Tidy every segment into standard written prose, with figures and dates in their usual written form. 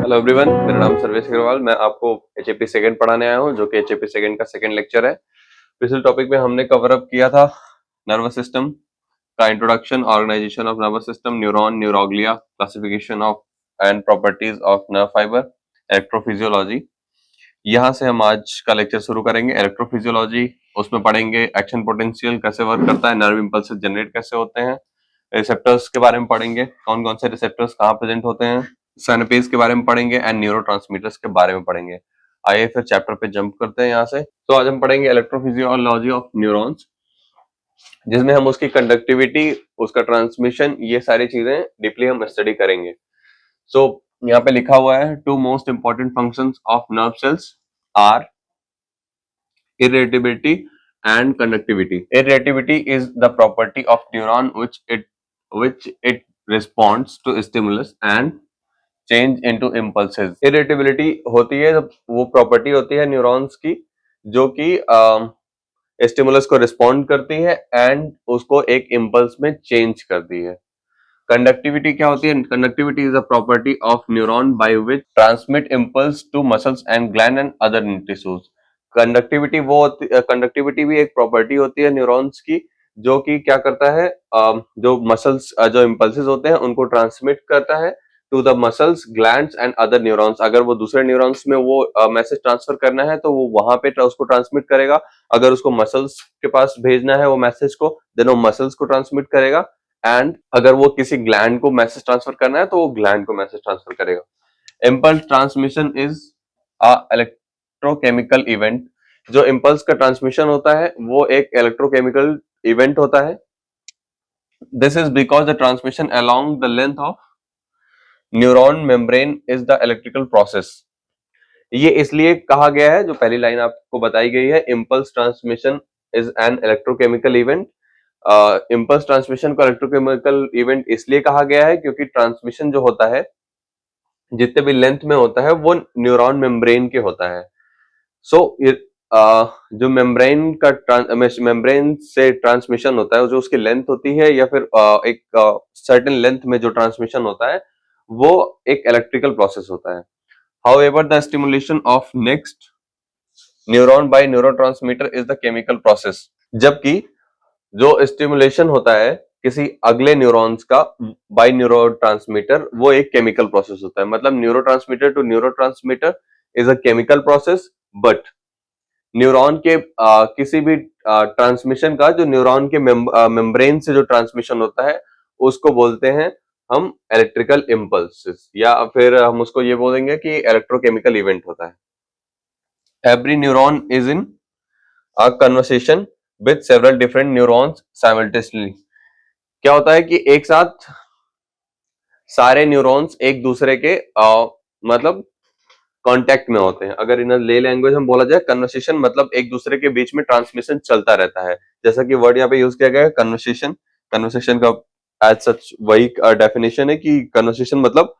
Hello everyone, मेरा नाम सर्वेश अग्रवाल। मैं आपको एचएपी सेकंड पढ़ाने आया हूं, जो कि एचएपी सेकंड का सेकंड लेक्चर है। पिछले टॉपिक में हमने कवर अप किया था नर्वस सिस्टम का introduction, organization of nervous system, neuron, neuroglia, classification of and properties of nerve fibre, electrophysiology. यहाँ से हम आज का लेक्चर शुरू करेंगे। इलेक्ट्रोफिजियोलॉजी, उसमें पढ़ेंगे एक्शन पोटेंशियल कैसे वर्क करता है, नर्व इंपल्सेस जनरेट कैसे होते हैं, रिसेप्टर्स के बारे में पढ़ेंगे, कौन कौन से रिसेप्टर्स कहाँ प्रेजेंट होते हैं, सिनेपेज के बारे में पढ़ेंगे एंड न्यूरोट्रांसमीटर्स के बारे में पढ़ेंगे। आइए फिर चैप्टर पे जंप करते हैं यहाँ से। तो आज हम पढ़ेंगे इलेक्ट्रोफिजियोलॉजी ऑफ न्यूरॉन्स, जिसमें हम उसकी कंडक्टिविटी, उसका ट्रांसमिशन, ये सारी चीजें डीपली हम स्टडी करेंगे। सो यहाँ पे लिखा हुआ है, two most important functions of nerve cells are irritability and conductivity. Irritability is the property of neuron which it responds to stimulus and change into impulses. Irritability होती है जब वो प्रॉपर्टी होती है न्यूरॉन्स की जो कि स्टिमुलस को रिस्पॉन्ड करती है एंड उसको एक इम्पल्स में चेंज करती है। कंडक्टिविटी क्या होती है? Conductivity is a property of neuron by which transmit impulse to muscles and gland and other tissues. Conductivity भी एक प्रॉपर्टी होती है न्यूरॉन्स की, जो कि क्या करता है, जो मसल्स जो इम्पल्सेस होते हैं उनको ट्रांसमिट करता है to the muscles, glands and other neurons. अगर वो दूसरे न्यूरॉन्स में वो मैसेज ट्रांसफर करना है तो वो वहां पे उसको ट्रांसमिट करेगा। अगर उसको मसल्स के पास भेजना है वो मैसेज को, देन वो मसल्स को ट्रांसमिट करेगा। एंड अगर वो किसी ग्लैंड को मैसेज ट्रांसफर करना है तो वो ग्लैंड को मैसेज ट्रांसफर करेगा। Impulse transmission is a electrochemical event. जो इम्पल्स का ट्रांसमिशन होता है वो एक इलेक्ट्रोकेमिकल इवेंट होता है। This is because the transmission along the length of neuron membrane is the electrical process. ये इसलिए कहा गया है, जो पहली लाइन आपको बताई गई है, impulse transmission is an electrochemical event. Impulse transmission को इलेक्ट्रोकेमिकल इवेंट इसलिए कहा गया है क्योंकि ट्रांसमिशन जो होता है जितने भी लेंथ में होता है वो न्यूरॉन मेम्ब्रेन के होता है। सो जो मेम्ब्रेन से ट्रांसमिशन होता है, जो उसकी लेंथ होती है या फिर एक सर्टेन लेंथ में जो ट्रांसमिशन होता है वो एक इलेक्ट्रिकल प्रोसेस होता है। However the stimulation of next neuron by neurotransmitter is the chemical process. जबकि जो स्टिमुलेशन होता है किसी अगले न्यूरॉन्स का बाय न्यूरोट्रांसमीटर, वो एक केमिकल प्रोसेस होता है। मतलब neurotransmitter to neurotransmitter is a chemical process, but neuron के किसी भी ट्रांसमिशन का जो न्यूरॉन के मेम्ब्रेन से जो ट्रांसमिशन होता है उसको बोलते हैं हम इलेक्ट्रिकल इम्पल्सेस, या फिर हम उसको ये बोलेंगे कि इलेक्ट्रोकेमिकल इवेंट होता है। Every neuron is in a conversation with several different neurons simultaneously. क्या होता है कि एक साथ सारे न्यूरॉन्स एक दूसरे के मतलब कांटेक्ट में होते हैं। अगर इन ले लैंग्वेज हम बोला जाए, कन्वर्सेशन मतलब एक दूसरे के बीच में ट्रांसमिशन चलता रहता है। जैसा कि वर्ड यहाँ पे यूज किया गया है कन्वर्सेशन। कन्वर्सेशन का एज सच वही डेफिनेशन है कि कन्वर्सेशन मतलब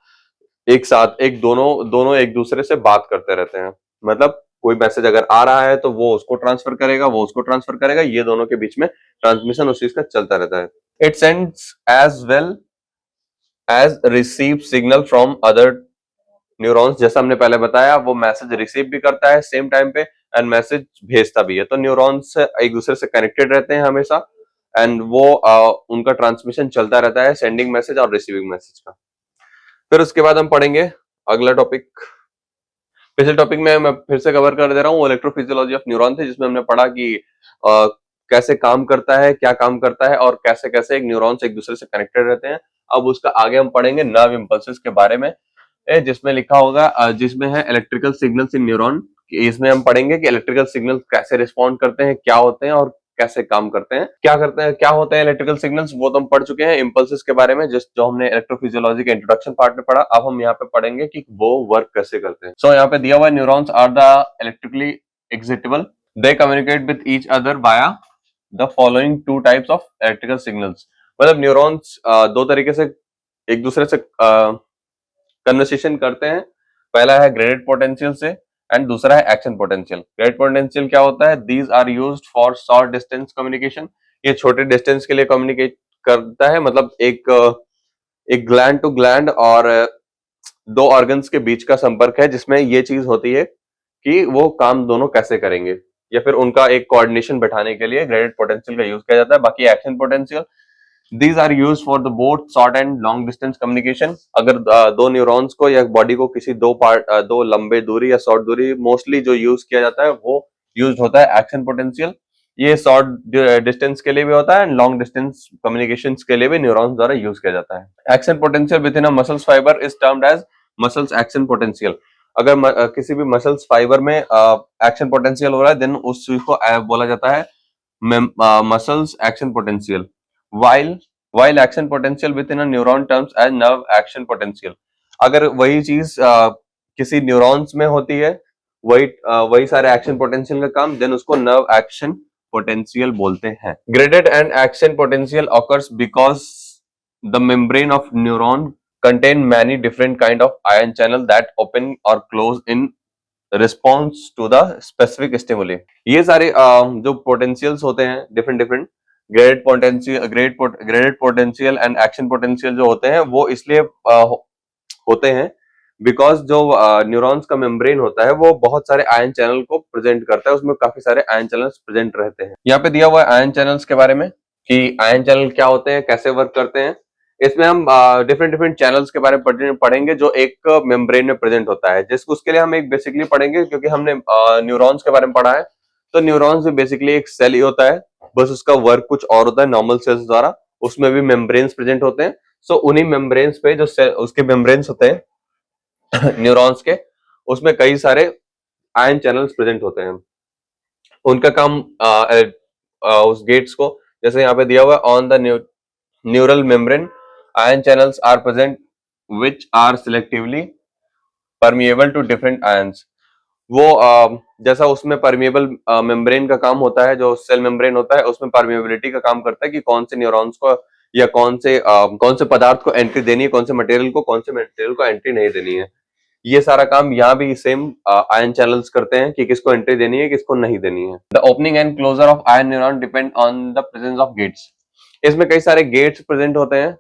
एक साथ एक दोनों एक दूसरे से बात करते रहते हैं। मतलब कोई मैसेज अगर आ रहा है तो वो उसको ट्रांसफर करेगा, वो उसको ट्रांसफर करेगा, ये दोनों के बीच में ट्रांसमिशन उस चीज का चलता रहता है। It sends as well as receive signal from other neurons. जैसा हमने पहले बताया, वो मैसेज रिसीव भी करता है सेम टाइम पे एंड मैसेज भेजता भी है। तो न्यूरॉन्स एक दूसरे से कनेक्टेड रहते हैं हमेशा एंड वो उनका ट्रांसमिशन चलता रहता है, सेंडिंग मैसेज और रिसीविंग मैसेज का। फिर उसके बाद हम पढ़ेंगे अगला टॉपिक। पिछले टॉपिक में मैं फिर से कवर कर दे रहा हूँ, इलेक्ट्रोफिजियोलॉजी ऑफ न्यूरॉन थे, जिसमें हमने पढ़ा कि कैसे काम करता है, क्या काम करता है और कैसे कैसे एक न्यूरॉन्स एक दूसरे से कनेक्टेड रहते हैं। अब उसका आगे हम पढ़ेंगे नर्व इम्पल्सेस के बारे में, जिसमें लिखा होगा जिसमें है इलेक्ट्रिकल सिग्नल्स इन न्यूरॉन। इसमें हम पढ़ेंगे कि इलेक्ट्रिकल सिग्नल कैसे रिस्पॉन्ड करते हैं, क्या होते हैं और कैसे काम करते हैं, क्या करते हैं, क्या होते हैं इलेक्ट्रिकल सिग्नल्स, वो तो हम पढ़ चुके हैं। इम्पल्सेस के बारे में जो हमने इलेक्ट्रोफिजियोलॉजी के इंट्रोडक्शन पार्ट में पढ़ा, अब हम यहाँ पे पढ़ेंगे कि वो वर्क कैसे करते हैं। सो यहाँ पे दिया हुआ neurons are the electrically excitable, they communicate with each other via the following two types of electrical signals. मतलब न्यूरॉन्स दो तरीके से एक दूसरे से कन्वर्सेशन करते हैं। पहला है ग्रेडेड पोटेंशियल से एंड दूसरा है एक्शन पोटेंशियल। ग्रेडेड पोटेंशियल क्या होता है? These are used for short distance communication. ये छोटे डिस्टेंस के लिए कम्युनिकेट करता है, मतलब एक ग्लैंड टू ग्लैंड और दो ऑर्गन्स के बीच का संपर्क है जिसमें ये चीज होती है कि वो काम दोनों कैसे करेंगे, या फिर उनका एक कोऑर्डिनेशन बैठाने के लिए ग्रेडेड पोटेंशियल का यूज किया जाता है। बाकी action potential, these are use for the both short and long distance communication. अगर दो न्यूरॉन्स को या बॉडी को किसी दो लंबे दूरी या शॉर्ट दूरी, मोस्टली जो यूज किया जाता है वो यूज होता है एक्शन पोटेंशियल। ये शॉर्ट डिस्टेंस के लिए भी होता है एंड लॉन्ग डिस्टेंस कम्युनिकेशन के लिए भी न्यूरॉन्स द्वारा यूज किया जाता है। Action potential with in a muscles fibre is termed as muscles action potential. अगर किसी भी मसल्स फाइबर में एक्शन पोटेंशियल हो रहा है देन उस चीज को बोला जाता है muscles action potential. while action potential within a neuron terms as nerve action potential। अगर वही चीज किसी न्यूरॉन्स में होती है, वही सारे एक्शन पोटेंशियल का काम, देन उसको नर्व एक्शन पोटेंशियल बोलते हैं। Graded and action potential occurs because the membrane of neuron contain many different kind of ion channel that open or close in response to the specific stimuli। ये सारे जो potentials होते हैं different graded potential and action potential जो होते हैं वो इसलिए होते हैं बिकॉज जो न्यूरॉन्स का मेम्ब्रेन होता है वो बहुत सारे आयन चैनल को प्रेजेंट करता है, उसमें काफी सारे आयन चैनल्स प्रेजेंट रहते हैं। यहाँ पे दिया हुआ है आयन चैनल्स के बारे में कि आयन चैनल क्या होते हैं, कैसे वर्क करते हैं। इसमें हम डिफरेंट चैनल्स के बारे में पढ़ेंगे जो एक मेम्ब्रेन में प्रेजेंट होता है, जिसको उसके लिए हम एक बेसिकली पढ़ेंगे क्योंकि हमने न्यूरॉन्स के बारे में पढ़ा है। तो न्यूरॉन्स भी बेसिकली एक सेल ही होता है, बस उसका वर्क कुछ और होता है नॉर्मल सेल्स द्वारा, उसमें भी मेम्ब्रेन्स प्रेजेंट होते हैं। सो उन्हीं मेम्ब्रेन्स पे जो उसके मेम्ब्रेन्स होते हैं न्यूरॉन्स के, उसमें कई सारे आयन चैनल्स प्रेजेंट होते हैं। उनका काम उस गेट्स को, जैसे यहाँ पे दिया हुआ है on the neural membrane ion channels are present which are selectively permeable to different ions. वो जैसा उसमें परमिएबल मेम्ब्रेन का काम होता है, जो सेल मेम्ब्रेन होता है उसमें परमिएबिलिटी का काम करता है कि कौन से न्यूरॉन्स को या कौन से पदार्थ को एंट्री देनी है, कौन से मटेरियल को एंट्री नहीं देनी है। ये सारा काम यहाँ भी सेम आयन चैनल्स करते हैं कि किसको एंट्री देनी है, किसको नहीं देनी है। The opening and closure of ion neuron depend on the presence of gates. इसमें कई सारे गेट्स प्रेजेंट होते हैं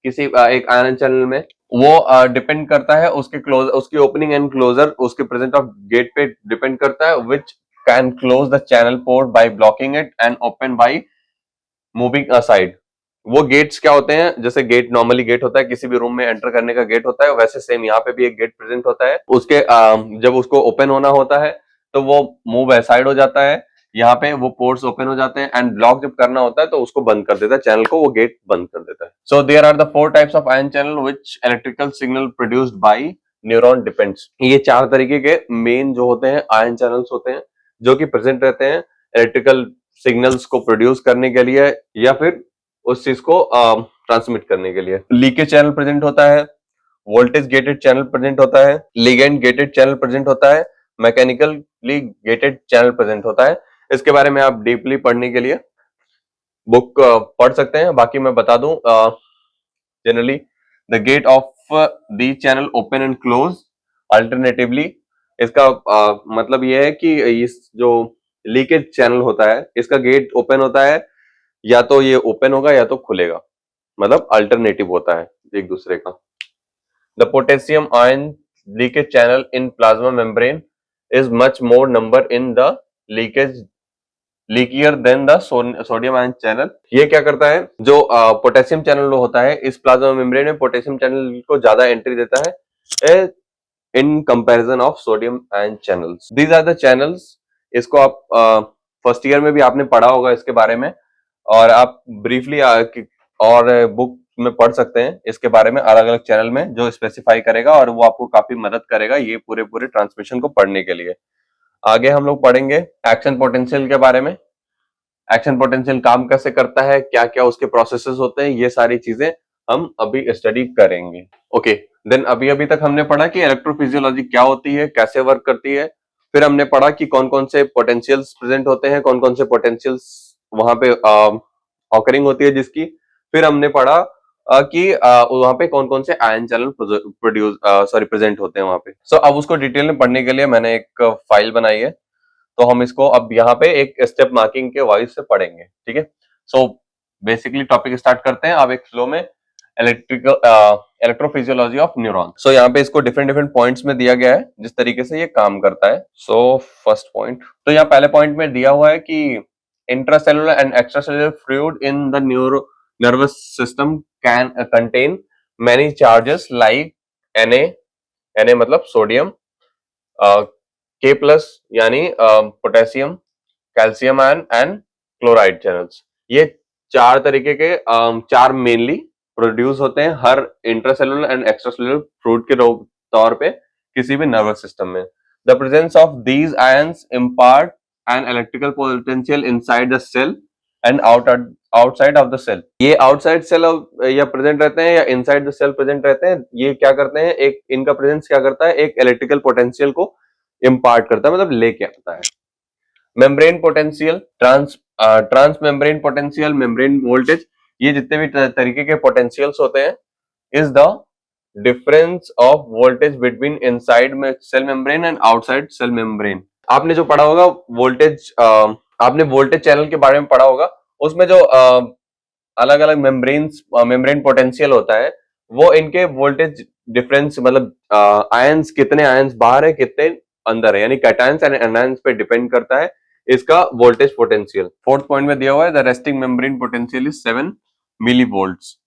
किसी एक आयन चैनल में, वो डिपेंड करता है उसकी ओपनिंग एंड क्लोजर उसके प्रेजेंस ऑफ गेट पे डिपेंड करता है, which can close the channel port by blocking it and open by moving aside. वो गेट्स क्या होते हैं, जैसे गेट नॉर्मली गेट होता है किसी भी रूम में एंटर करने का गेट होता है, वैसे सेम यहाँ पे भी एक गेट प्रेजेंट होता है। उसके जब उसको ओपन होना होता है तो वो मूव असाइड हो जाता है, यहाँ पे वो पोर्ट्स ओपन हो जाते हैं, एंड ब्लॉक जब करना होता है तो उसको बंद कर देता है, चैनल को वो गेट बंद कर देता है। So there are the 4 types of ion channel which electrical signal produced by neuron depends. ये 4 तरीके के मेन जो होते हैं आयन चैनल्स होते हैं जो कि प्रेजेंट रहते हैं इलेक्ट्रिकल सिग्नल्स को प्रोड्यूस करने के लिए या फिर उस चीज को ट्रांसमिट करने के लिए। लीकेज चैनल प्रेजेंट होता है, वोल्टेज गेटेड चैनल प्रेजेंट होता है, लिगेंड गेटेड चैनल प्रेजेंट होता है, मैकेनिकली गेटेड चैनल प्रेजेंट होता है। इसके बारे में आप डीपली पढ़ने के लिए बुक पढ़ सकते हैं। बाकी मैं बता दूं generally the gate of the channel open and close alternatively. इसका मतलब यह है कि इस जो लीकेज चैनल होता है इसका गेट ओपन होता है, या तो ये ओपन होगा या तो खुलेगा, मतलब अल्टरनेटिव होता है एक दूसरे का। The potassium ion leakage channel in plasma membrane is much more number in the leakier than the sodium ion channel. ये क्या करता है, जो पोटेशियम चैनल होता है इस प्लाज्मा मेम्ब्रेन में पोटेशियम चैनल को ज्यादा एंट्री देता है in comparison of sodium ion channels. These are the channels. इसको आप फर्स्ट ईयर में भी आपने पढ़ा होगा इसके बारे में, और आप ब्रीफली और बुक में पढ़ सकते हैं इसके बारे में अलग अलग चैनल में जो स्पेसिफाई करेगा, और वो आपको काफी मदद करेगा ये पूरे ट्रांसमिशन को पढ़ने के लिए। आगे हम लोग पढ़ेंगे एक्शन पोटेंशियल के बारे में। एक्शन पोटेंशियल काम कैसे करता है, क्या क्या उसके प्रोसेसेस होते हैं, ये सारी चीजें हम अभी स्टडी करेंगे। ओके, देन अभी तक हमने पढ़ा कि इलेक्ट्रोफिजियोलॉजी क्या होती है, कैसे वर्क करती है। फिर हमने पढ़ा कि कौन कौन से पोटेंशियल्स प्रेजेंट होते हैं, कौन कौन से पोटेंशियल्स वहां पे ऑकरिंग होती है जिसकी। फिर हमने पढ़ा कि वहां पे कौन कौन से आयन चैनल प्रेजेंट होते हैं वहां पे। सो अब उसको डिटेल में पढ़ने के लिए मैंने एक फाइल बनाई है, तो हम इसको अब यहाँ पे एक स्टेप मार्किंग के वाइज से पढ़ेंगे, ठीक है। सो बेसिकली टॉपिक स्टार्ट करते हैं अब एक फ्लो में। Electrophysiology of neuron. सो यहाँ पे इसको डिफरेंट डिफरेंट पॉइंट्स में दिया गया है जिस तरीके से ये काम करता है। सो फर्स्ट पॉइंट, तो यहाँ पहले पॉइंट में दिया हुआ है कि intracellular and extracellular fluid in the nervous system can contain many charges like Na मतलब सोडियम, K प्लस यानी potassium, calcium ion and chloride channels. ये चार तरीके के चार मेनली प्रोड्यूस होते हैं हर इंट्रासेलुलर एंड एक्स्ट्रासेलुलर फ्लूइड के तौर पे किसी भी नर्वस सिस्टम में। The presence of these ions impart an electrical potential inside the cell and outside of the cell. ये आउटसाइड सेल या प्रेजेंट रहते हैं या इनसाइड द सेल प्रेजेंट रहते हैं। ये क्या करते हैं, एक इनका प्रेजेंस क्या करता है, एक इलेक्ट्रिकल पोटेंशियल को इम्पार्ट करता है, मतलब लेके आता है। Membrane potential, transmembrane potential, membrane voltage, ये जितने भी तरीके के पोटेंशियल्स होते हैं is the difference of voltage between inside में cell membrane and outside cell membrane. आपने जो पढ़ा होगा वोल्टेज, आपने वोल्टेज चैनल के बारे में पढ़ा होगा, उसमें जो अलग अलग मेम्ब्रेन पोटेंशियल होता है वो इनके वोल्टेज डिफरेंस, मतलब आयंस, कितने आयंस बाहर है कितने अंदर है, यानी कैटायंस एंड एनायंस पे डिपेंड करता है इसका वोल्टेज पोटेंशियल। फोर्थ पॉइंट में दिया हुआ है the resting membrane potential is 7 millivolts.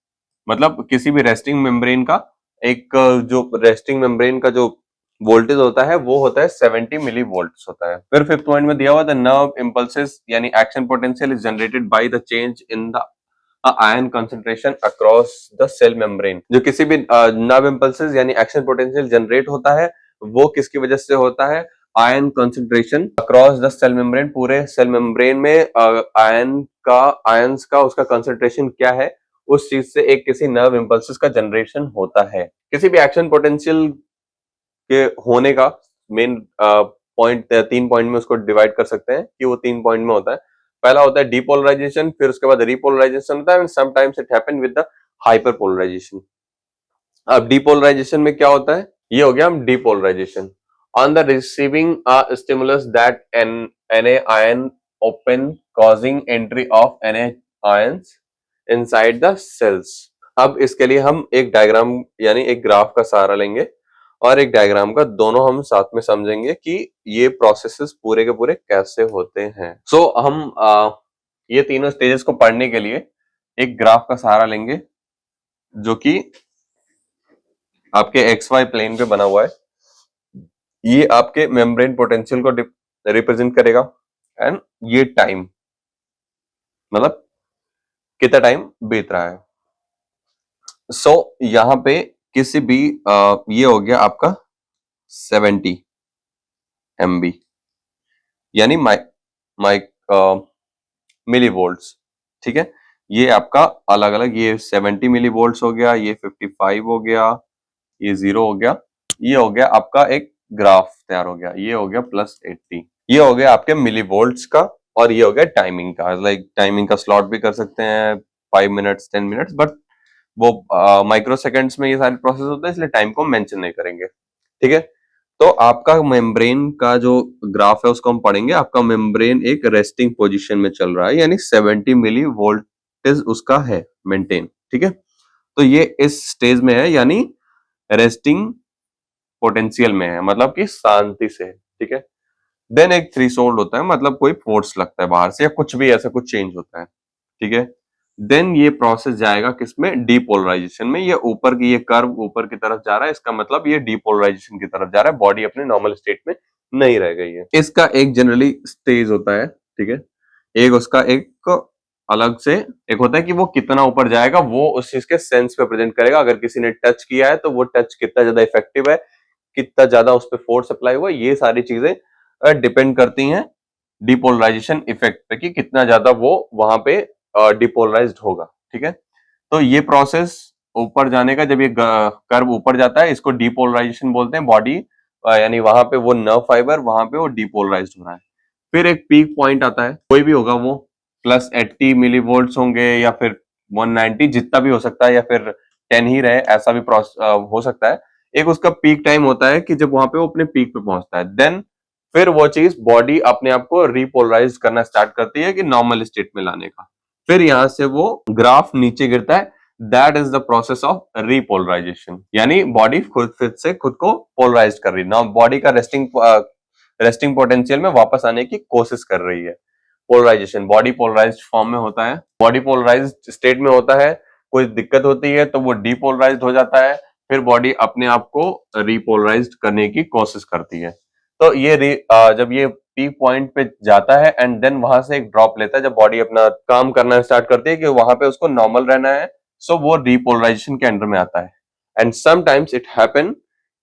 मतलब किसी भी रेस्टिंग मेम्ब्रेन का जो रेस्टिंग मेम्ब्रेन का जो वोल्टेज होता है वो होता है 70 मिली वोल्ट्स होता है। फिर फिफ्थ पॉइंट में दिया हुआ द नर्व इंपल्सेस यानी action potential is generated by the change in the ion concentration across the cell membrane. जो किसी भी नर्व इंपल्सेस यानी एक्शन पोटेंशियल जनरेट होता है वो किसकी वजह से होता है, ion concentration across the cell membrane, पूरे सेल मेम्ब्रेन में आयंस का उसका कंसंट्रेशन क्या है उस चीज से एक किसी नर्व इंपल्सेस का जनरेशन होता है। किसी भी एक्शन पोटेंशियल के होने का मेन पॉइंट 3 पॉइंट में उसको डिवाइड कर सकते हैं कि वो 3 पॉइंट में होता है। पहला होता है डीपोलराइजेशन, फिर उसके बाद रीपोलराइजेशन होता है and sometimes it happen with the hyperpolarization. अब डीपोलराइजेशन में क्या होता है, ये हो गया हम depolarization. On the receiving a stimulus that Na ion open causing entry of Na ions inside the cells। अब इसके लिए हम एक डायग्राम यानी एक ग्राफ का सहारा लेंगे और एक डायग्राम का, दोनों हम साथ में समझेंगे कि ये प्रोसेसेस पूरे के पूरे कैसे होते हैं। सो हम ये तीनों स्टेजेस को पढ़ने के लिए एक ग्राफ का सहारा लेंगे जो कि आपके XY प्लेन पे बना हुआ है। ये आपके मेम्ब्रेन पोटेंशियल को रिप्रेजेंट करेगा एंड ये टाइम, मतलब कितना टाइम बीत रहा है। सो यहां पे किसी भी ये हो गया आपका 70 MB यानी मिली वोल्ट्स, ठीक है। ये आपका अलग अलग, ये 70 मिली वोल्ट्स हो गया, ये 55 हो गया, ये 0 हो गया, ये हो गया आपका एक ग्राफ तैयार हो गया, ये हो गया +80। ये हो गया आपके मिली वोल्ट्स का और ये हो गया टाइमिंग का। लाइक टाइमिंग का स्लॉट भी कर सकते हैं 5 मिनट्स 10 मिनट्स, बट वो माइक्रो सेकेंड्स में ये सारे प्रोसेस होते हैं इसलिए टाइम को मेंशन नहीं करेंगे, ठीक है। तो आपका मेम्ब्रेन का जो ग्राफ है उसको हम पढ़ेंगे। आपका मेम्ब्रेन एक रेस्टिंग पोजीशन में चल रहा है यानी 70 मिली वोल्टेज उसका है मेंटेन, ठीक है। तो ये इस स्टेज में है यानी रेस्टिंग पोटेंशियल में है, मतलब कि शांति से, ठीक है। देन एक थ्रेशोल्ड होता है, मतलब कोई फोर्स लगता है बाहर से या कुछ भी ऐसा कुछ चेंज होता है, ठीक है। देन ये प्रोसेस जाएगा किसमें, डीपोलराइजेशन में। ये ऊपर की, ये कर्व ऊपर की तरफ जा रहा है, इसका मतलब ये डीपोलराइजेशन की तरफ जा रहा है, बॉडी अपने नॉर्मल स्टेट में नहीं रह गई है। इसका एक जनरली स्टेज होता है, ठीक है। एक उसका एक अलग से एक होता है कि वो कितना ऊपर जाएगा वो उस चीज के सेंस पे प्रेजेंट करेगा। अगर किसी ने टच किया है तो वो टच कितना ज्यादा इफेक्टिव है, कितना ज्यादा उस पर फोर्स अप्लाई हुआ, ये सारी चीजें डिपेंड करती हैं डीपोलराइजेशन इफेक्ट पे कि कितना ज्यादा वो वहां पे डिपोलराइज्ड होगा, ठीक है। तो ये प्रोसेस ऊपर जाने का, जब ये कर्व ऊपर जाता है इसको डीपोलराइजेशन बोलते हैं। बॉडी यानी वहां पे वो नर्व फाइबर वहां पे वो डीपोलराइज्ड हो रहा है। फिर एक पीक पॉइंट आता है, कोई भी होगा वो +80 मिली वोल्ट्स होंगे या फिर 190, जितना भी हो सकता है, या फिर 10 ही रहे, ऐसा भी हो सकता है। एक उसका पीक टाइम होता है कि जब वहां पे वो अपने पीक पे पहुंचता है, देन फिर वो चीज बॉडी अपने आप को रिपोलराइज करना स्टार्ट करती है कि नॉर्मल स्टेट में लाने का। फिर यहां से वो ग्राफ नीचे गिरता है, that is the process of repolarisation, यानी बॉडी खुद फिर से खुद को पोलराइज कर रही है ना, बॉडी का रेस्टिंग पोटेंशियल में वापस आने की कोशिश कर रही है। पोलराइजेशन बॉडी पोलराइज्ड फॉर्म में होता है, बॉडी पोलराइज्ड स्टेट में होता है, कोई दिक्कत होती है तो वो डीपोलराइज्ड हो जाता है, फिर बॉडी अपने आप को रीपोलराइज्ड करने की कोशिश करती है। तो ये जब ये पीक पॉइंट पे जाता है एंड देन वहां से एक ड्रॉप लेता है, जब बॉडी अपना काम करना स्टार्ट करती है कि वहां पे उसको नॉर्मल रहना है, सो वो रीपोलराइजेशन के अंडर में आता है। एंड समटाइम्स इट हैपन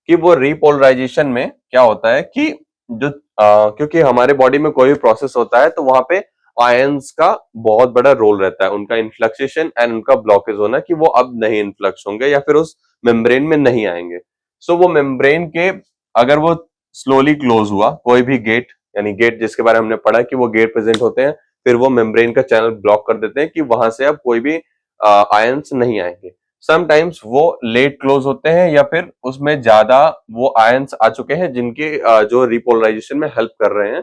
कि वो रीपोलराइजेशन में क्या होता है कि जो क्योंकि हमारे बॉडी में कोई भी प्रोसेस होता है तो वहां पे आयंस का बहुत बड़ा रोल रहता है, उनका इन्फ्लक्सेशन एंड उनका ब्लॉकेज होना कि वो अब नहीं इन्फ्लक्स होंगे या फिर उस मेम्ब्रेन में नहीं आएंगे। सो वो मेम्ब्रेन के अगर वो स्लोली क्लोज हुआ कोई भी गेट, यानी गेट जिसके बारे में हमने पढ़ा कि वो गेट प्रेजेंट होते हैं, फिर वो मेम्ब्रेन का चैनल ब्लॉक कर देते हैं कि वहां से अब कोई भी आयंस नहीं आएंगे। समटाइम्स वो लेट क्लोज होते हैं या फिर उसमें ज्यादा वो आयंस आ चुके हैं जिनके जो रिपोलराइजेशन में हेल्प कर रहे हैं,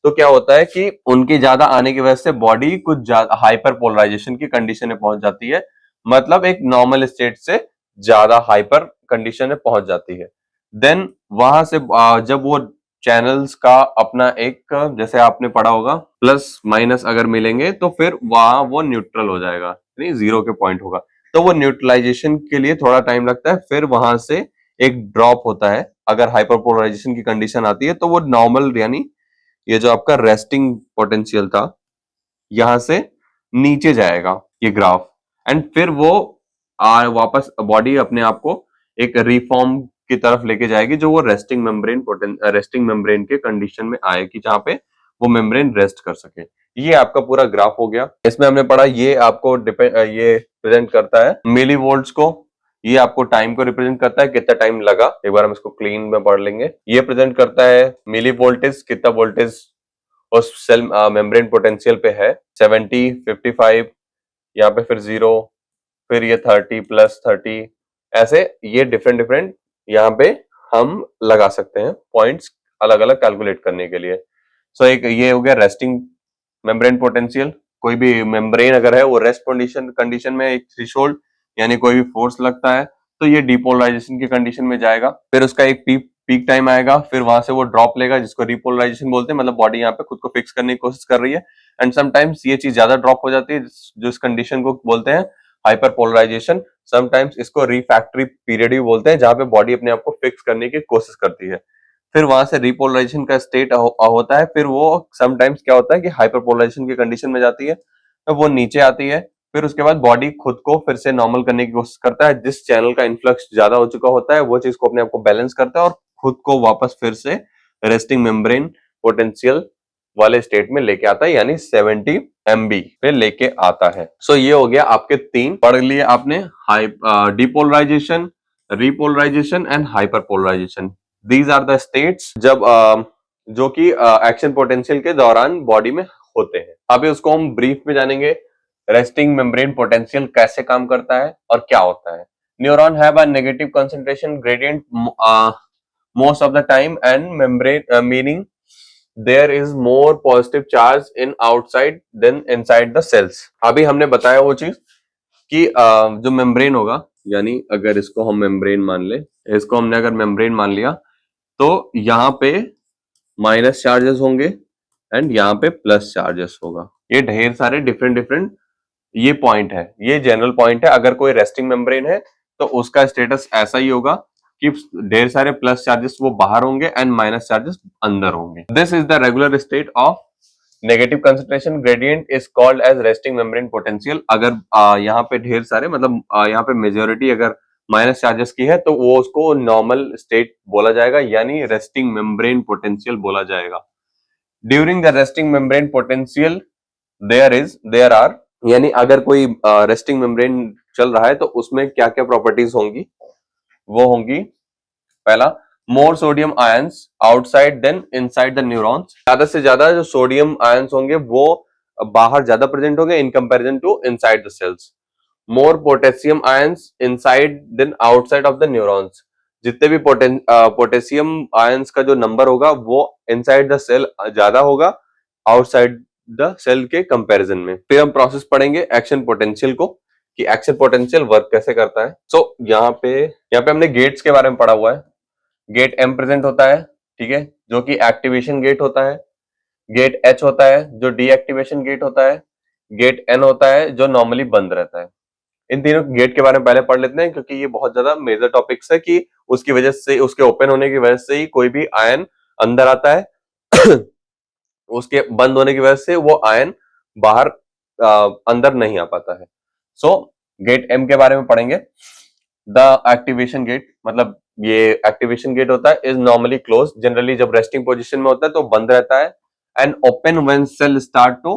तो क्या होता है कि उनके ज्यादा आने की वजह से बॉडी कुछ ज्यादा हाइपर पोलराइजेशन की कंडीशन में पहुंच जाती है, मतलब एक नॉर्मल स्टेट से ज्यादा हाइपर कंडीशन में पहुंच जाती है। देन वहां से जब वो चैनल्स का अपना एक, जैसे आपने पढ़ा होगा प्लस माइनस अगर मिलेंगे तो फिर वहां वो न्यूट्रल हो जाएगा, यानी जीरो के पॉइंट होगा, तो वो न्यूट्रलाइजेशन के लिए थोड़ा टाइम लगता है, फिर वहां से एक ड्रॉप होता है। अगर हाइपरपोलराइजेशन की कंडीशन आती है तो वो नॉर्मल, यानी ये जो आपका रेस्टिंग पोटेंशियल था यहां से नीचे जाएगा ये ग्राफ, एंड फिर वो वापस बॉडी अपने आप को एक रिफॉर्म की तरफ लेके जाएगी जो वो रेस्टिंग मेम्ब्रेन के कंडीशन में आएगी जहां पे वो मेम्ब्रेन रेस्ट कर सके। ये आपका पूरा ग्राफ हो गया। इसमें हमने पढ़ा ये आपको ये प्रेजेंट करता है मिली वोल्ट्स को, ये आपको टाइम को रिप्रेजेंट करता है कितना टाइम लगा, एक बार हम इसको क्लीन में पढ़ लेंगे। ये प्रेजेंट करता है मिली वोल्टेज, कितना वोल्टेज उस सेल मेम्ब्रेन पोटेंशियल पे है, 70, 55, यहाँ पे फिर 0, फिर ये 30 प्लस 30, ऐसे ये डिफरेंट डिफरेंट यहाँ पे हम लगा सकते हैं पॉइंट्स अलग अलग कैलकुलेट करने के लिए। सो एक ये हो गया रेस्टिंग मेम्ब्रेन पोटेंशियल। कोई भी मेम्ब्रेन अगर है वो रेस्ट कंडीशन में एक थ्रेशोल्ड यानी कोई भी फोर्स लगता है तो ये डिपोलराइजेशन की कंडीशन में जाएगा, फिर उसका एक पीक टाइम आएगा, फिर वहां से वो ड्रॉप लेगा जिसको रिपोलराइजेशन बोलते हैं, मतलब बॉडी यहाँ पे खुद को फिक्स करने की कोशिश कर रही है। एंड समटाइम्स ये चीज ज्यादा ड्रॉप हो जाती है जो इस कंडीशन को बोलते हैं हाइपर पोलराइजेशन। समटाइम्स इसको रिफैक्टरी पीरियड भी बोलते हैं जहां पे बॉडी अपने आप को फिक्स करने की कोशिश करती है, फिर वहां से रिपोलराइजेशन का स्टेट होता है, फिर वो समटाइम्स क्या होता है कि हाइपरपोलराइजेशन की कंडीशन में जाती है तो वो नीचे आती है, फिर उसके बाद बॉडी खुद को फिर से नॉर्मल करने की कोशिश करता है, जिस चैनल का इन्फ्लक्स ज्यादा हो चुका होता है वो चीज को अपने आप को बैलेंस करता है और खुद को वापस फिर से रेस्टिंग मेम्ब्रेन पोटेंशियल वाले स्टेट में लेके आता है, यानी 70 MB पे लेके आता है। सो ये हो गया आपके तीन पढ़ लिए आपने, depolarization, repolarization and hyperpolarization. These are the states जब जो कि एक्शन पोटेंशियल के दौरान बॉडी में होते हैं। अभी उसको हम ब्रीफ में जानेंगे, रेस्टिंग मेम्ब्रेन पोटेंशियल कैसे काम करता है और क्या होता है। Neuron have a negative concentration gradient most of the time and membrane meaning there is more positive charge in outside than inside the cells। अभी हमने बताया वो चीज कि जो मेम्ब्रेन होगा, यानी अगर इसको हम मेम्ब्रेन मान ले, इसको हमने अगर मेम्ब्रेन मान लिया तो यहाँ पे माइनस चार्जेस होंगे एंड यहाँ पे प्लस चार्जेस होगा। ये ढेर सारे डिफरेंट डिफरेंट ये पॉइंट है, ये जनरल पॉइंट है। अगर कोई रेस्टिंग मेम्ब्रेन है तो उसका स्टेटस ऐसा ही होगा कि ढेर सारे प्लस चार्जेस वो बाहर होंगे एंड माइनस चार्जेस अंदर होंगे। This is the regular state of negative concentration gradient is called as resting membrane potential. अगर यहाँ पे ढेर सारे मतलब यहाँ पे मेजोरिटी अगर माइनस चार्जेस की है तो वो उसको नॉर्मल स्टेट बोला जाएगा, यानी रेस्टिंग मेम्ब्रेन पोटेंशियल बोला जाएगा। During the resting membrane potential there are, यानी अगर कोई रेस्टिंग मेम्ब्रेन चल रहा है तो उसमें क्या क्या प्रॉपर्टीज होंगी, वो होंगी पहला more sodium ions outside than inside the neurons. ज्यादा से ज्यादा जो सोडियम आयंस होंगे वो बाहर ज्यादा प्रेजेंट होंगे in comparison to inside the cells. More potassium ions inside then outside of the neurons. जितने भी पोटेशियम आयंस का जो नंबर होगा वो इनसाइड द सेल ज्यादा होगा आउटसाइड द सेल के कंपैरिजन में। फिर हम प्रोसेस पढ़ेंगे एक्शन पोटेंशियल को कि एक्शन पोटेंशियल वर्क कैसे करता है। सो यहाँ पे हमने गेट्स के बारे में पढ़ा हुआ है। गेट M प्रेजेंट होता है, ठीक है, जो कि एक्टिवेशन गेट होता है। गेट H होता है जो डीएक्टिवेशन गेट होता है। गेट N होता है जो नॉर्मली बंद रहता है। इन तीनों गेट के बारे में पहले पढ़ लेते हैं, क्योंकि ये बहुत ज्यादा मेजर टॉपिक्स है कि उसकी वजह से, उसके ओपन होने की वजह से ही कोई भी आयन अंदर आता है उसके बंद होने की वजह से वो आयन बाहर अंदर नहीं आ पाता है। सो गेट M के बारे में पढ़ेंगे। द एक्टिवेशन गेट, मतलब ये एक्टिवेशन गेट होता है, इज नॉर्मली क्लोज, जनरली जब रेस्टिंग पोजीशन में होता है तो बंद रहता है। And open when cell start to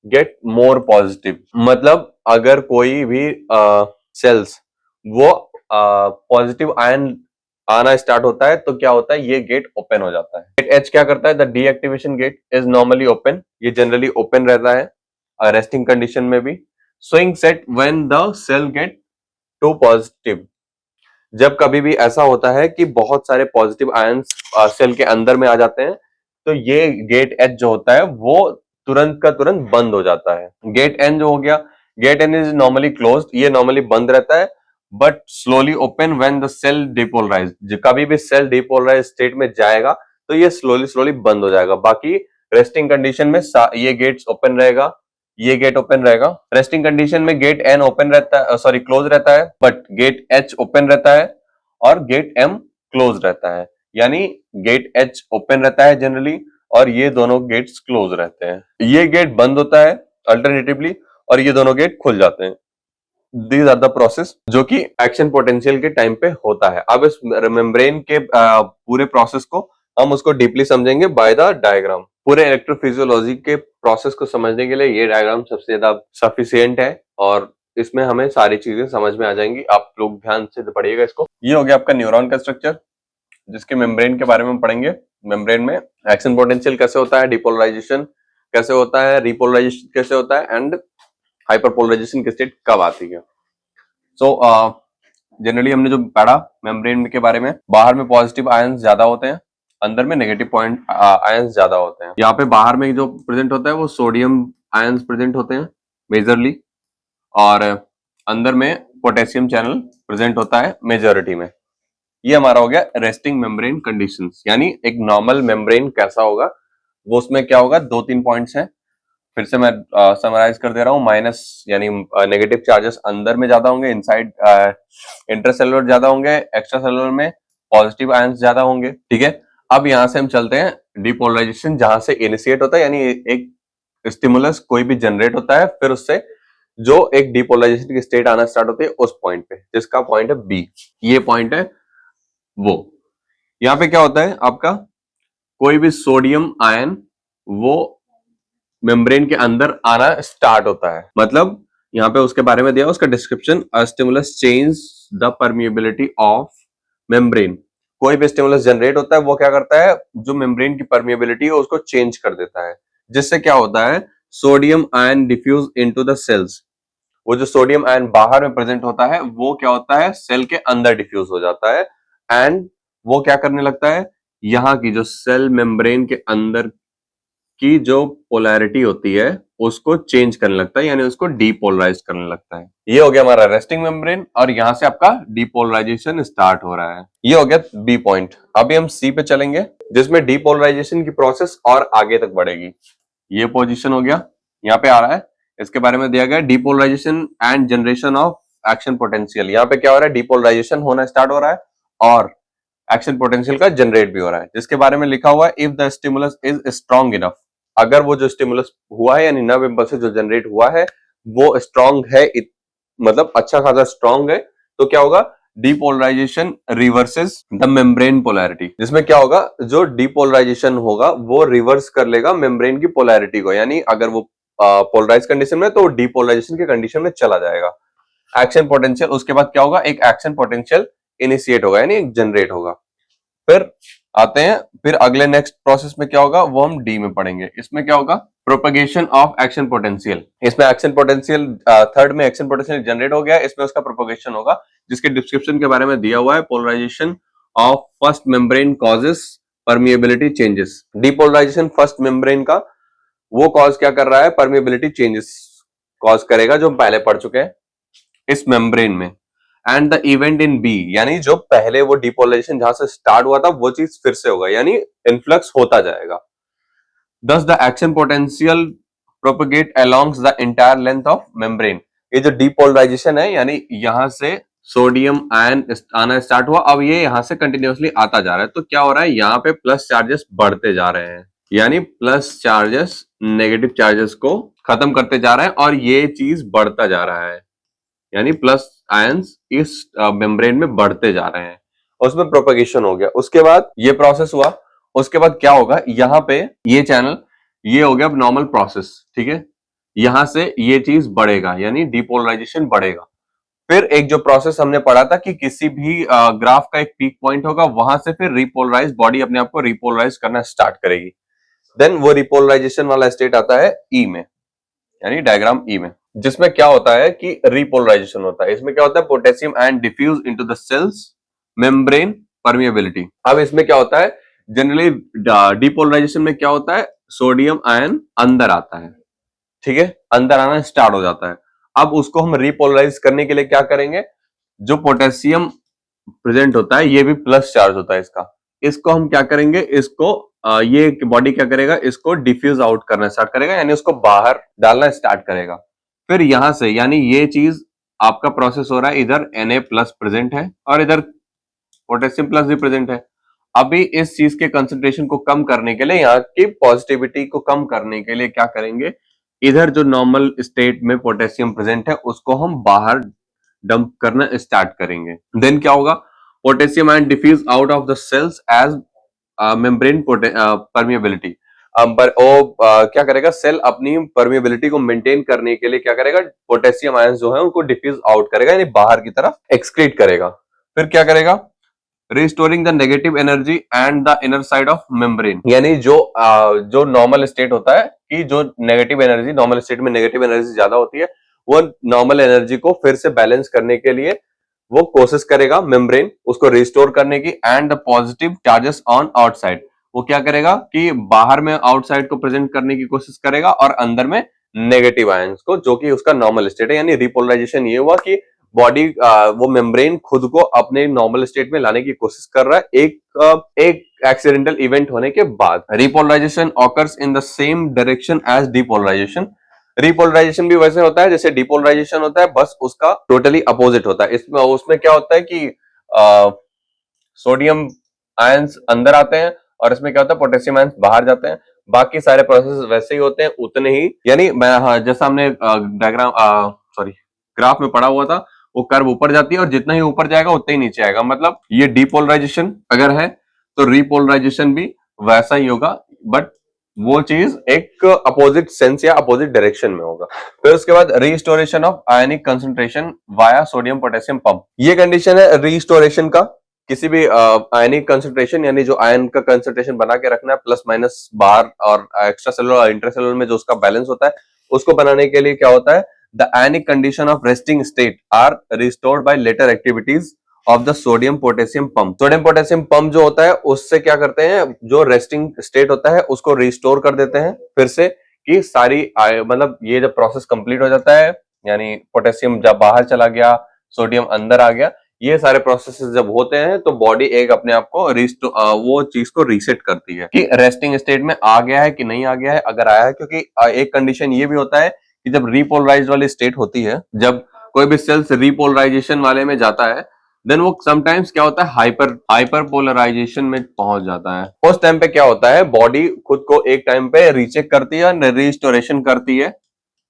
get more positive, मतलब अगर कोई भी सेल्स वो पॉजिटिव आयन आना स्टार्ट होता है तो क्या होता है, ये गेट ओपन हो जाता है। गेट H क्या करता है, the deactivation gate is normally open, ये जनरली ओपन रहता है रेस्टिंग कंडीशन में भी। Swing set when the cell get to positive, जब कभी भी ऐसा होता है कि बहुत सारे पॉजिटिव आयंस सेल के अंदर में आ जाते हैं तो ये गेट H जो होता है वो तुरंत का तुरंत बंद हो जाता है। गेट N जो हो गया, gate N is normally closed, ये नॉर्मली बंद रहता है, but slowly open when the cell depolarize, कभी भी सेल डिपोलराइज स्टेट में जाएगा तो ये स्लोली स्लोली बंद हो जाएगा। बाकी रेस्टिंग कंडीशन में ये गेट्स ओपन रहेगा, ये गेट ओपन रहेगा। रेस्टिंग कंडीशन में गेट N ओपन रहता है, सॉरी क्लोज रहता है, बट गेट H ओपन रहता है और गेट M क्लोज रहता है। यानी गेट H ओपन रहता है जनरली और ये दोनों गेट्स क्लोज रहते हैं। ये गेट बंद होता है अल्टरनेटिवली और ये दोनों गेट खुल जाते हैं। दीज आर द प्रोसेस जो कि एक्शन पोटेंशियल के टाइम पे होता है। अब इस मेम्ब्रेन के पूरे प्रोसेस को हम उसको डीपली समझेंगे बाय द डायग्राम। पूरे इलेक्ट्रोफिजियोलॉजी के प्रोसेस को समझने के लिए ये डायग्राम सबसे ज्यादा सफिशिएंट है और इसमें हमें सारी चीजें समझ में आ जाएंगी। आप लोग ध्यान से पढ़िएगा इसको। ये हो गया आपका न्यूरॉन का स्ट्रक्चर, जिसके मेम्ब्रेन के बारे में पढ़ेंगे। मेम्ब्रेन में एक्शन पोटेंशियल कैसे होता है, डिपोलराइजेशन कैसे होता है, रिपोलराइजेशन कैसे होता है एंड हाइपरपोलराइजेशन की स्टेट कब आती है। सो जनरली हमने जो पढ़ा मेम्ब्रेन के बारे में, बाहर में पॉजिटिव आयंस ज्यादा होते हैं, अंदर में नेगेटिव पॉइंट आयंस ज्यादा होते हैं। यहाँ पे बाहर में जो प्रेजेंट होता है वो सोडियम आयंस प्रेजेंट होते हैं मेजरली, और अंदर में पोटेशियम चैनल प्रेजेंट होता है मेजॉरिटी में। ये हमारा हो गया रेस्टिंग मेम्ब्रेन कंडीशंस, यानी एक नॉर्मल मेम्ब्रेन कैसा होगा वो, उसमें क्या होगा, 2-3 पॉइंट्स हैं। फिर से मैं समराइज कर दे रहा हूँ। माइनस यानी नेगेटिव चार्जेस अंदर में ज्यादा होंगे, इनसाइड इंट्रासेलुलर ज्यादा होंगे, एक्स्ट्रा सेलुलर में पॉजिटिव आयंस ज्यादा होंगे, ठीक है। अब यहाँ से हम चलते हैं डिपोलराइजेशन, जहां से इनिशिएट होता है, यानी एक स्टिमुलस कोई भी जनरेट होता है, फिर उससे जो एक डिपोलराइजेशन की स्टेट आना स्टार्ट होती है उस पॉइंट पे, जिसका पॉइंट है बी। ये पॉइंट है वो। यहाँ पे क्या होता है आपका, कोई भी सोडियम आयन वो मेम्ब्रेन के अंदर आना स्टार्ट होता है, मतलब यहाँ पे उसके बारे में दिया उसका description, stimulus change the permeability of membrane. कोई भी स्टिमुलस जनरेट होता है वो क्या करता है, जो मेम्ब्रेन की परमिएबिलिटी है उसको चेंज कर देता है, जिससे क्या होता है, sodium ion diffuse into the cells. वो जो सोडियम आयन बाहर में प्रेजेंट होता है वो क्या होता है, सेल के अंदर डिफ्यूज हो जाता है, एंड वो क्या करने लगता है, यहाँ की जो सेल मेम्ब्रेन के अंदर की जो पोलैरिटी होती है उसको चेंज करने लगता है, यानी उसको डीपोलराइज करने लगता है। ये हो गया हमारा रेस्टिंग मेम्ब्रेन और यहां से आपका डीपोलराइजेशन स्टार्ट हो रहा है। ये हो गया बी पॉइंट। अभी हम सी पे चलेंगे, जिसमें डीपोलराइजेशन की प्रोसेस और आगे तक बढ़ेगी। ये पोजीशन हो गया, यहाँ पे आ रहा है, इसके बारे में दिया गया depolarization and generation of action potential. यहाँ पे क्या हो रहा है, डीपोलराइजेशन होना स्टार्ट हो रहा है और एक्शन पोटेंशियल का जनरेट भी हो रहा है, जिसके बारे में लिखा हुआ है, if the stimulus is strong enough. अगर वो जो स्टिमुलस हुआ है यानी नर्व इम्पल्स से जो जनरेट हुआ है वो स्ट्रॉन्ग है, मतलब अच्छा खासा स्ट्रॉन्ग है, तो क्या होगा, depolarization reverses the membrane polarity. जिसमें क्या होगा, जो डीपोलराइजेशन होगा वो रिवर्स कर लेगा मेम्ब्रेन की पोलैरिटी को, यानी अगर वो पोलराइज कंडीशन में तो डीपोलराइजेशन के कंडीशन में चला जाएगा। एक्शन पोटेंशियल, उसके बाद क्या होगा, एक एक्शन पोटेंशियल इनिशिएट होगा यानी जनरेट होगा। फिर आते हैं, फिर अगले नेक्स्ट प्रोसेस में क्या होगा वो हम डी में पढ़ेंगे। इसमें क्या होगा, प्रोपगेशन ऑफ एक्शन पोटेंशियल। इसमें एक्शन पोटेंशियल, थर्ड में एक्शन पोटेंशियल जनरेट हो गया, इसमें उसका प्रोपगेशन होगा, जिसके डिस्क्रिप्शन के बारे में दिया हुआ है, polarization of first membrane causes permeability changes. Depolarization first membrane का वो कॉज क्या कर रहा है, परमिएबिलिटी चेंजेस कॉज करेगा, जो हम पहले पढ़ चुके हैं। इस मेम्ब्रेन में, and the event in B, यानी जो पहले वो डिपोलराइजेशन जहां से स्टार्ट हुआ था वो चीज फिर से होगा, यानी इन्फ्लक्स होता जाएगा। Thus the action potential propagate along the entire length of membrane। ये जो depolarization है, यानी यहां से सोडियम आयन आना स्टार्ट हुआ, अब ये यहां से कंटिन्यूअसली आता जा रहा है, तो क्या हो रहा है, यहाँ पे प्लस चार्जेस बढ़ते जा रहे हैं, यानी प्लस चार्जेस नेगेटिव चार्जेस को खत्म करते जा रहे हैं और ये चीज बढ़ता जा रहा है, यानी प्लस आयंस इस मेम्ब्रेन में बढ़ते जा रहे हैं, उसमें प्रोपगेशन हो गया। उसके बाद ये प्रोसेस हुआ, उसके बाद क्या होगा, यहाँ पे ये चैनल, ये हो गया नॉर्मल प्रोसेस, ठीक है, यहां से ये चीज बढ़ेगा, यानी डिपोलराइजेशन बढ़ेगा। फिर एक जो प्रोसेस हमने पढ़ा था कि किसी भी ग्राफ का एक पीक पॉइंट होगा, वहां से फिर रिपोलराइज बॉडी अपने आप को रिपोलराइज करना स्टार्ट करेगी, देन वो रिपोलराइजेशन वाला स्टेट आता है ई में, यानी डायग्राम ई में, जिसमें क्या होता है कि रिपोलराइजेशन होता है। इसमें क्या होता है, potassium ion diffuse into the cells membrane permeability. अब इसमें क्या होता है, जनरली डिपोलराइजेशन में क्या होता है, सोडियम आयन अंदर आता है, ठीक है, अंदर आना स्टार्ट हो जाता है। अब उसको हम रिपोलराइज करने के लिए क्या करेंगे, जो पोटेशियम प्रेजेंट होता है, ये भी प्लस चार्ज होता है इसका, इसको हम क्या करेंगे, इसको ये बॉडी क्या करेगा, इसको डिफ्यूज आउट करना स्टार्ट करेगा, यानी उसको बाहर डालना स्टार्ट करेगा। फिर यहां से, यानी ये चीज आपका प्रोसेस हो रहा है, इधर Na प्लस प्रेजेंट है और इधर पोटेशियम प्लस भी प्रेजेंट है। अभी इस चीज के कंसंट्रेशन को कम करने के लिए, यहाँ की पॉजिटिविटी को कम करने के लिए क्या करेंगे, इधर जो नॉर्मल स्टेट में पोटेशियम प्रेजेंट है उसको हम बाहर डंप करना स्टार्ट करेंगे। देन क्या होगा, potassium ion diffuse out of the cells as membrane permeability. क्या करेगा, सेल अपनी परमिएबिलिटी को मेंटेन करने के लिए क्या करेगा, पोटेशियम आयन जो है उनको डिफ्यूज आउट करेगा, यानी बाहर की तरफ एक्सक्रीट करेगा। फिर क्या करेगा, restoring the negative energy and the inner side of membrane, यानी जो नॉर्मल स्टेट होता है कि जो नेगेटिव एनर्जी, नॉर्मल स्टेट में नेगेटिव एनर्जी ज्यादा होती है, वो नॉर्मल एनर्जी को फिर से बैलेंस करने के लिए वो कोशिश करेगा मेम्ब्रेन उसको रिस्टोर करने की, and the positive charges on outside, वो क्या करेगा कि बाहर में आउटसाइड को प्रेजेंट करने की कोशिश करेगा और अंदर में नेगेटिव आयंस को, जो कि उसका नॉर्मल स्टेट है। यानी रिपोलराइजेशन ये हुआ कि बॉडी वो मेम्ब्रेन खुद को अपने नॉर्मल स्टेट में लाने की कोशिश कर रहा है एक एक्सीडेंटल इवेंट होने के बाद। Repolarization occurs in the same direction as depolarization. Repolarization भी वैसे होता है जैसे डिपोलराइजेशन होता है, बस उसका टोटली अपोजिट होता है। इसमें उसमें क्या होता है कि सोडियम आयंस अंदर आते हैं और इसमें क्या होता है, पोटेशियम आयंस बाहर जाते हैं। बाकी सारे प्रोसेस वैसे ही होते हैं, उतने ही, यानी जैसा हमने डायग्राम ग्राफ में पढ़ा हुआ था, वो कर्व ऊपर जाती है और जितना ही ऊपर जाएगा उतना ही नीचे आएगा। मतलब ये डिपोलराइजेशन अगर है तो रिपोलराइजेशन भी वैसा ही होगा, बट वो चीज एक अपोजिट सेंस या अपोजिट डायरेक्शन में होगा। फिर उसके बाद restoration of ionic concentration via sodium potassium pump. ये कंडीशन है रिस्टोरेशन का, किसी भी आयनिक कंसंट्रेशन, यानी जो आयन का कंसंट्रेशन बना के रखना है प्लस माइनस बाहर और एक्स्ट्रा सेलुलर और इंट्रासेलुलर में जो उसका बैलेंस होता है, उसको बनाने के लिए क्या होता है, the ionic condition of resting state are restored by later activities of the sodium potassium pump. Sodium potassium pump जो होता है उससे क्या करते हैं, जो रेस्टिंग स्टेट होता है उसको रिस्टोर कर देते हैं फिर से, कि सारी मतलब ये जब प्रोसेस कंप्लीट हो जाता है, यानी पोटेशियम जब बाहर चला गया, सोडियम अंदर आ गया, ये सारे प्रोसेसेस जब होते हैं तो बॉडी एक अपने आप को वो चीज को रीसेट करती है कि रेस्टिंग स्टेट में आ गया है कि नहीं आ गया है। अगर आया है, क्योंकि एक कंडीशन ये भी होता है कि जब रिपोलराइज वाली स्टेट होती है, जब कोई भी सेल्स रिपोलराइजेशन वाले में जाता है, देन वो समटाइम्स क्या होता है, हाइपर पोलराइजेशन में पहुंच जाता है। उस टाइम पे क्या होता है, बॉडी खुद को एक टाइम पे रीचेक करती है, रिस्टोरेशन करती है,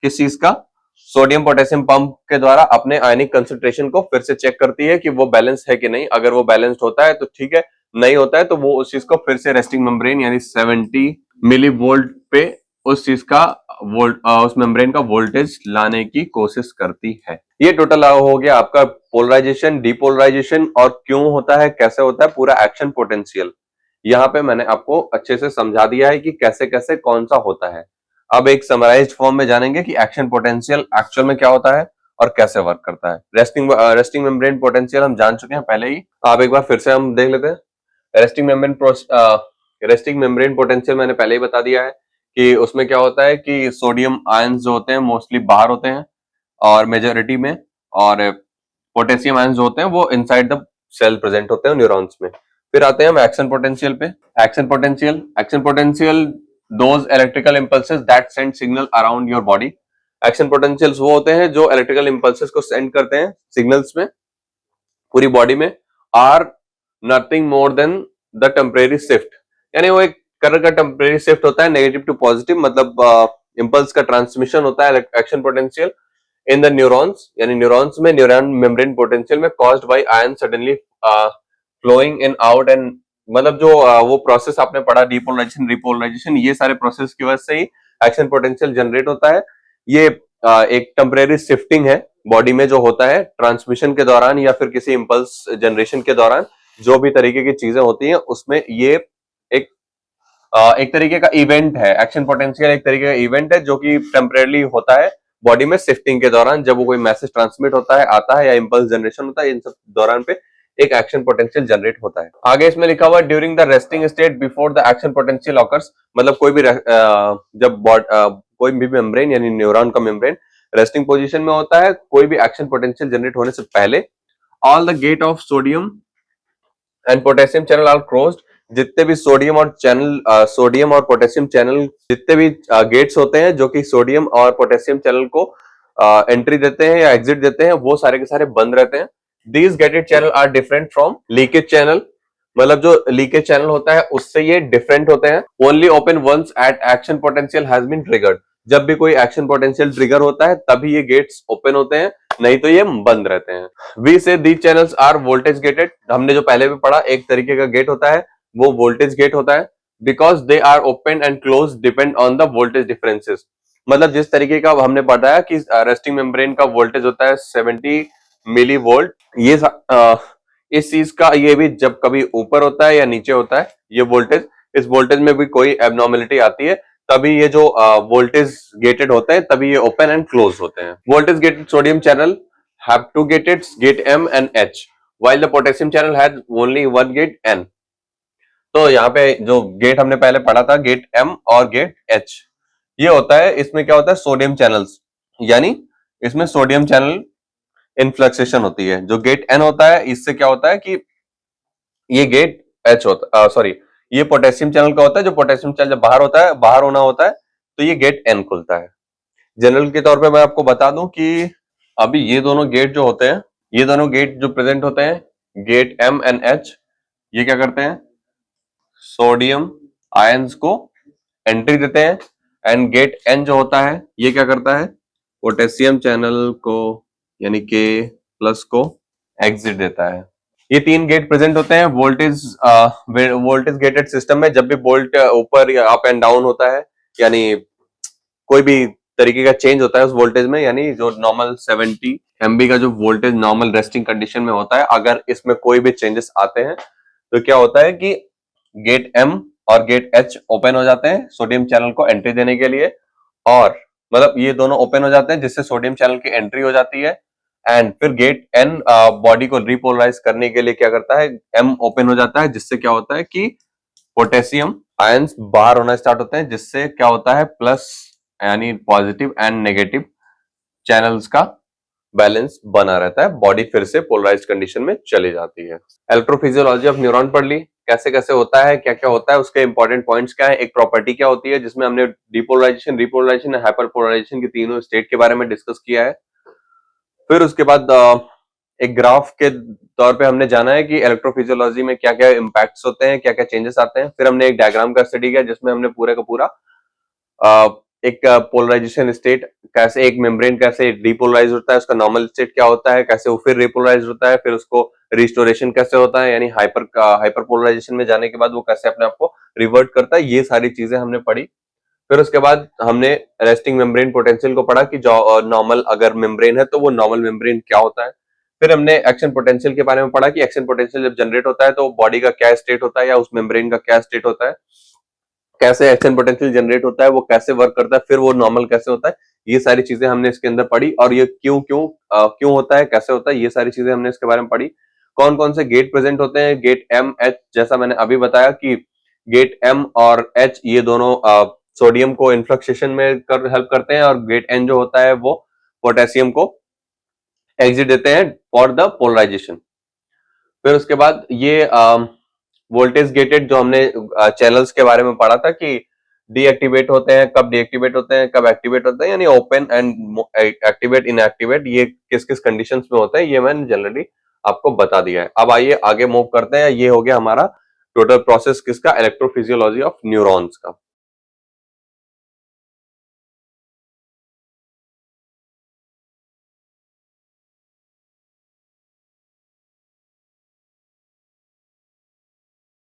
किस चीज का, सोडियम पोटेशियम पंप के द्वारा अपने आयनिक कंसंट्रेशन को फिर से चेक करती है कि वो बैलेंस है कि नहीं। अगर वो बैलेंस्ड होता है तो ठीक है, नहीं होता है तो वो उस चीज को फिर से रेस्टिंग मेम्ब्रेन यानी 70 मिली वोल्ट पे उस चीज का उस मेम्ब्रेन का वोल्टेज लाने की कोशिश करती है। ये टोटल हो गया आपका पोलराइजेशन, डिपोलराइजेशन और क्यों होता है, कैसे होता है, पूरा एक्शन पोटेंशियल यहाँ पे मैंने आपको अच्छे से समझा दिया है कि कैसे कैसे कौन सा होता है। अब एक समराइज्ड फॉर्म में जानेंगे कि एक्शन पोटेंशियल एक्चुअल में क्या होता है और कैसे वर्क करता है। रेस्टिंग मेम्ब्रेन पोटेंशियल हम जान चुके हैं पहले ही, आप एक बार फिर से हम देख लेते हैं। रेस्टिंग मेम्ब्रेन पोटेंशियल मैंने पहले ही बता दिया है कि उसमें क्या होता है कि सोडियम आयंस जो होते हैं मोस्टली बाहर होते हैं और मेजोरिटी में, और पोटेशियम आयंस जो होते हैं वो इनसाइड द सेल प्रेजेंट होते हैं न्यूरॉन्स में। फिर आते हैं हम एक्शन पोटेंशियल पे। Action potential those electrical impulses that send signal around your body. Action potentials वो होते हैं जो इलेक्ट्रिकल इम्पल्सेस को सेंड करते हैं सिग्नल्स में पूरी बॉडी में। Are nothing more than the temporary shift, यानी वो एक तरह का टेम्परेरी शिफ्ट होता है नेगेटिव टू पॉजिटिव, मतलब इम्पल्स का ट्रांसमिशन होता है action potential in the neurons, यानी न्यूरॉन्स में न्यूरॉन मेम्ब्रेन पोटेंशियल में caused by ion suddenly flowing in out and, मतलब जो वो प्रोसेस आपने पढ़ा डीपोलराइजेशन रिपोलराइजेशन, ये सारे प्रोसेस की वजह से ही एक्शन पोटेंशियल जनरेट होता है। ये एक टेम्परेरी शिफ्टिंग है बॉडी में जो होता है ट्रांसमिशन के दौरान या फिर किसी इम्पल्स जनरेशन के दौरान, जो भी तरीके की चीजें होती हैं उसमें ये एक तरीके का इवेंट है। एक्शन पोटेंशियल एक तरीके का इवेंट है जो कि टेम्परेरी होता है बॉडी में शिफ्टिंग के दौरान, जब वो कोई मैसेज ट्रांसमिट होता है आता है या इम्पल्स जनरेशन होता है, इन सब दौरान पे एक एक्शन पोटेंशियल जनरेट होता है। आगे इसमें लिखा हुआ during the resting state before the action potential occurs, मतलब कोई भी जब कोई भी मेम्ब्रेन यानी न्यूरॉन का मेम्ब्रेन रेस्टिंग पोजीशन में होता है, कोई भी एक्शन पोटेंशियल जनरेट होने से पहले all the gate of sodium and potassium channel are closed. जितने भी सोडियम और पोटेशियम चैनल जितने भी गेट्स होते हैं जो कि सोडियम और पोटेशियम चैनल को एंट्री देते हैं या एग्जिट देते हैं, वो सारे के सारे बंद रहते हैं। These gated channel are different from leakage channel, मतलब जो लीकेज चैनल होता है उससे ये डिफरेंट होते हैं। Only open once at action potential has been triggered, जब भी कोई एक्शन पोटेंशियल ट्रिगर होता है तभी ये गेट्स ओपन होते हैं, नहीं तो ये बंद रहते हैं। We say these channels are voltage gated, हमने जो पहले भी पढ़ा एक तरीके का गेट होता है वो वोल्टेज गेट होता है, because they are open and close depend on the voltage differences. मतलब जिस तरीके का हमने बताया कि रेस्टिंग मेम्ब्रेन का वोल्टेज होता है 70 मिली वोल्ट, ये इस चीज का ये भी जब कभी ऊपर होता है या नीचे होता है ये वोल्टेज, इस वोल्टेज में भी कोई एबनॉर्मेलिटी आती है तभी ये जो वोल्टेज गेटेड होते हैं तभी ये ओपन एंड क्लोज होते हैं। Voltage gated sodium channel have two gated, gate M and H, while the potassium channel has only one gate N। तो यहाँ पे जो गेट हमने पहले पढ़ा था गेट M और गेट H, ये होता है, इसमें क्या होता है सोडियम चैनल्स, यानी इसमें सोडियम चैनल इन्फ्लक्सेशन होती है। जो गेट N होता है इससे क्या होता है कि ये गेट H होता सॉरी ये पोटेशियम चैनल का होता है, जो पोटेशियम चैनल जब बाहर होता है, बाहर होना होता है तो ये गेट N खुलता है। जनरल के तौर पे मैं आपको बता दूं कि अभी ये दोनों गेट जो होते हैं, ये दोनों गेट जो प्रेजेंट होते हैं गेट M एंड H, ये क्या करते हैं सोडियम आयंस को एंट्री देते हैं, एंड गेट N जो होता है ये क्या करता है पोटेशियम चैनल को यानी K प्लस को एग्जिट देता है। ये तीन गेट प्रेजेंट होते हैं वोल्टेज गेटेड सिस्टम में। जब भी वोल्ट ऊपर या अप एंड डाउन होता है, यानी कोई भी तरीके का चेंज होता है उस वोल्टेज में, यानी जो नॉर्मल 70 MB का जो वोल्टेज नॉर्मल रेस्टिंग कंडीशन में होता है, अगर इसमें कोई भी चेंजेस आते हैं तो क्या होता है कि गेट M और गेट H ओपन हो जाते हैं सोडियम चैनल को एंट्री देने के लिए, और मतलब ये दोनों ओपन हो जाते हैं जिससे सोडियम चैनल की एंट्री हो जाती है। एंड फिर गेट N बॉडी को रिपोलराइज करने के लिए क्या करता है M ओपन हो जाता है, जिससे क्या होता है कि पोटेशियम आयंस बाहर होना स्टार्ट होते हैं, जिससे क्या होता है प्लस यानी पॉजिटिव एंड नेगेटिव चैनल्स का बैलेंस बना रहता है, बॉडी फिर से पोलराइज कंडीशन में चली जाती है। इलेक्ट्रोफिजियोलॉजी ऑफ न्यूरॉन पढ़ ली, कैसे कैसे होता है क्या क्या होता है, उसके इंपॉर्टेंट पॉइंट्स क्या है, एक प्रॉपर्टी क्या होती है, जिसमें हमने डिपोलराइजेशन रिपोलराइजेशन हाइपरपोलराइजेशन की तीनों स्टेट के बारे में डिस्कस किया है। फिर उसके बाद एक ग्राफ के तौर पे हमने जाना है कि इलेक्ट्रोफिजियोलॉजी में क्या क्या इम्पैक्ट्स होते हैं, क्या क्या चेंजेस आते हैं। फिर हमने एक डायग्राम का स्टडी किया जिसमें हमने पूरे का पूरा एक पोलराइजेशन स्टेट, कैसे एक मेम्ब्रेन कैसे डिपोलराइज होता है, उसका नॉर्मल स्टेट क्या होता है, कैसे वो फिर रिपोलराइज होता है, फिर उसको रिस्टोरेशन कैसे होता है, यानी हाइपर पोलराइजेशन में जाने के बाद वो कैसे अपने आप को रिवर्ट करता है, ये सारी चीजें हमने पढ़ी। फिर उसके बाद हमने रेस्टिंग मेम्ब्रेन पोटेंशियल को पढ़ा कि जो नॉर्मल अगर मेम्ब्रेन है तो वो नॉर्मल मेम्ब्रेन क्या होता है। फिर हमने एक्शन पोटेंशियल के बारे में पढ़ा कि एक्शन पोटेंशियल जब जनरेट होता है तो बॉडी का क्या स्टेट होता है या उस मेम्ब्रेन का क्या स्टेट होता है, कैसे एक्शन पोटेंशियल जनरेट होता है, वो कैसे वर्क करता है, फिर वो नॉर्मल कैसे होता है, ये सारी चीजें हमने इसके अंदर पढ़ी। और ये क्यों होता है, कैसे होता है, ये सारी चीजें हमने इसके बारे में पढ़ी। कौन कौन से गेट प्रेजेंट होते हैं, गेट M H, जैसा मैंने अभी बताया कि गेट M और H ये दोनों सोडियम को इन्फ्लक्सेशन में हेल्प करते हैं, और गेट N जो होता है वो पोटेशियम को एग्जिट देते हैं फॉर द पोलराइजेशन। फिर उसके बाद ये वोल्टेज गेटेड जो हमने चैनल्स के बारे में पढ़ा था कि डीएक्टिवेट होते हैं, कब डीएक्टिवेट होते हैं, कब एक्टिवेट होते हैं, यानी ओपन एंड एक्टिवेट इनएक्टिवेट ये किस किस कंडीशंस में होता है, ये मैंने जनरली आपको बता दिया है। अब आइए आगे मूव करते हैं। ये हो गया हमारा टोटल प्रोसेस किसका, इलेक्ट्रोफिजियोलॉजी ऑफ न्यूरॉन्स का।